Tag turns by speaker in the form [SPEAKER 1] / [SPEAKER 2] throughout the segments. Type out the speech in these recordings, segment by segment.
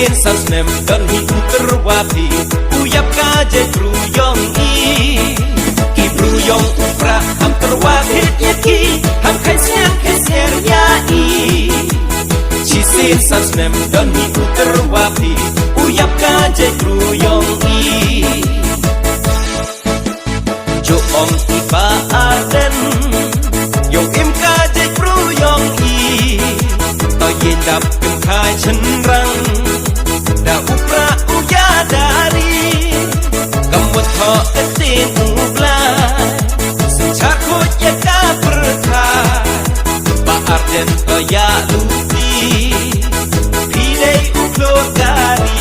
[SPEAKER 1] sen sasnem dan hiku terwapi uyap kaje bruyong ki bruyong upra ham terwakit yaki ham kaisnya nyai si sen sasnem dan hiku terwapi uyap kaje bruyong jo om tiba aden yo im kaje bruyong to yin dap kim khai chen rang da upra uya dari kamu tho etin ubla sencha ko ya ka perkha ba arden to ya lupi pidei uklo dari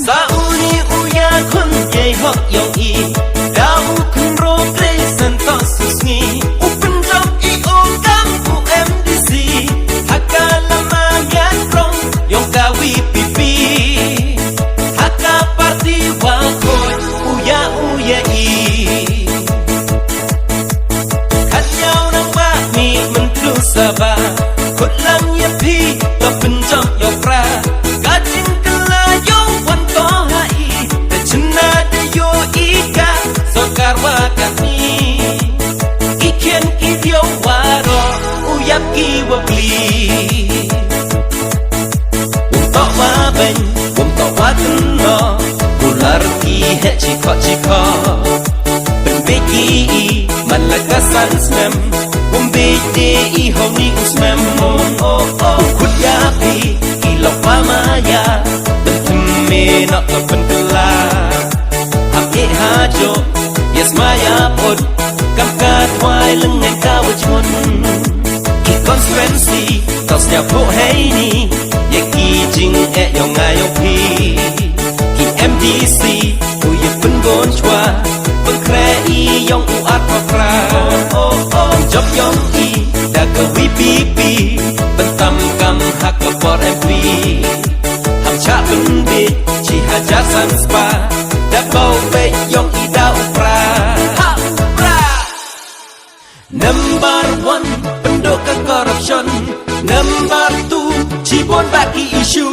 [SPEAKER 1] Sauni uya kun ye hok yong i dau kun ro play santos susni open job I o kam u MDC hakala manyan rong yong kawi pipi haka party wa ko uya I kanyau nang ma mi men plu saba kot lam ye pi to pen job yo pra kajing ikian kivyo waro uyap kiwabli untuk wabeng untuk waduno ular ki he chiko penbeki malagasan snem umbede I homni usmem kudyapi ilok pamaya bentume nak kependela api hajo yes maya pod kam ka thwai lưng ngày cao với chôn ki conferency tos nhà phố hay ni ye ki jing e yong ngai yong pi ki MDC u ye pun gon chwa pun kre I yong u at pra job yong I da ka wi pi ben tam kam hak ka por MP ham cha pun bi chi ha ja san spa da bao ve yong I da pra Number 1 pendukung corruption. Number 2 cibon bagi isu.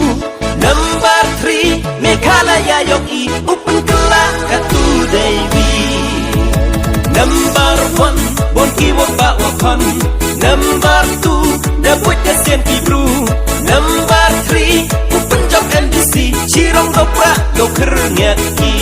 [SPEAKER 1] Number 3 Meghalaya yong I open kelak katu Dewi. Number 1 bon kiwak bak wakon. Number 2 daput kasian kibru. Number 3 open job MDC cirong goprak yo kerengyak I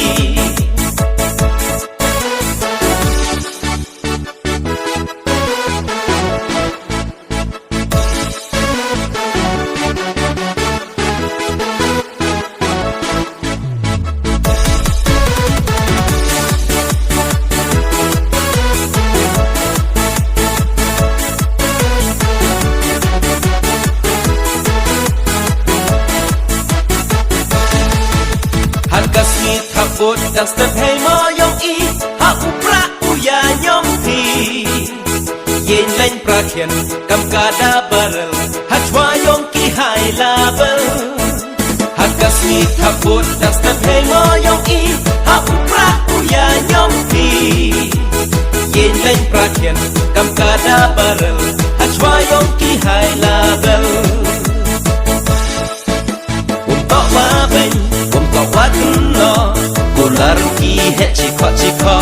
[SPEAKER 1] Hapot dan step hey mo yong I ha upra uya yong pi yen lain prakhen kam kada barel ha chwa yong ki hai label ha kasni hapot dan step hey mo yong I ha upra uya yong pi yen lain prakhen kam kada barel ha chwa yong ki hai label untuk wabeng untuk waduno ular ki he chiko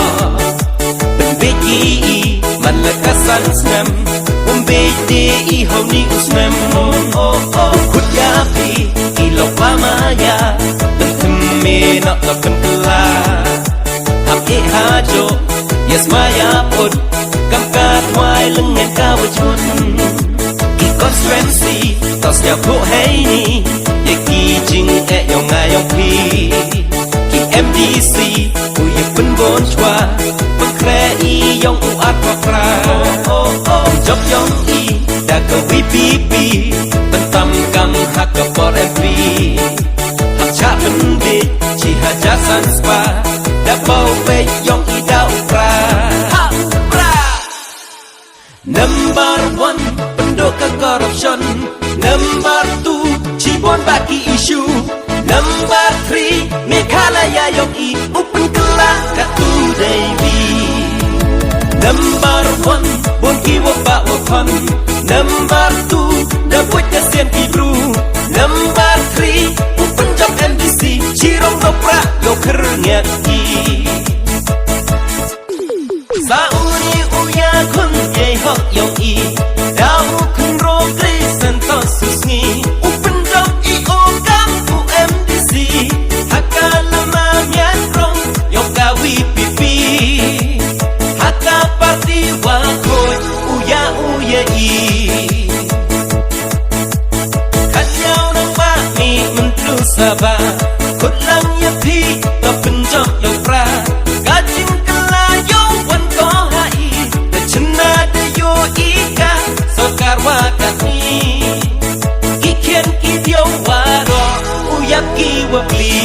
[SPEAKER 1] penbeki malakasan snem umbede I homni usmem kudyapi ilok pamaya bentume nak kependela api hajo yes maya pod kam ka thwai lưng ngày cao với chôn ki conferency tos nhà phố hay ni ye ki jing e yong ngai yong pi MDC u ye pun gon chwa pun kre I yong u at pra job yong I da ka wi pi ben tam ka gam hakapor FB hak cha pen bit chi hajasan spa da bau pe yong I dau pra Number 1 pendoka corruption. Number 2 cibon baki isu. Number 3 Mekhalaya yong I open kelak katu Devi. Number 1 bon kiwa ba wakon. Number 2 da buat kasian kibru. Number 3 open job MDC cirong doprak yo kerengyak I. Sauni uya kun ye hok yong I dau kun ro krisen to susngi open job I o kam UMDC hakala ma mian rong yo kawi pipi haka parti wa koi uya uya I kanyau nang ma mi mentru sabah kulang ya pi to penjok yo pra kajing Ikian kidio waro uyaki wabli.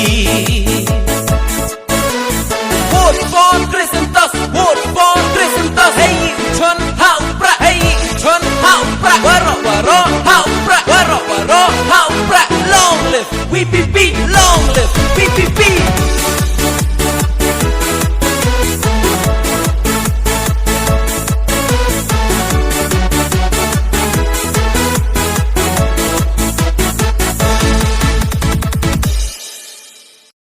[SPEAKER 1] Vote for Crescentos, vote for Crescentos. Hey chon hau pra, hey chon hau pra. Waro waro hau pra, waro waro hau pra. Long live WPP.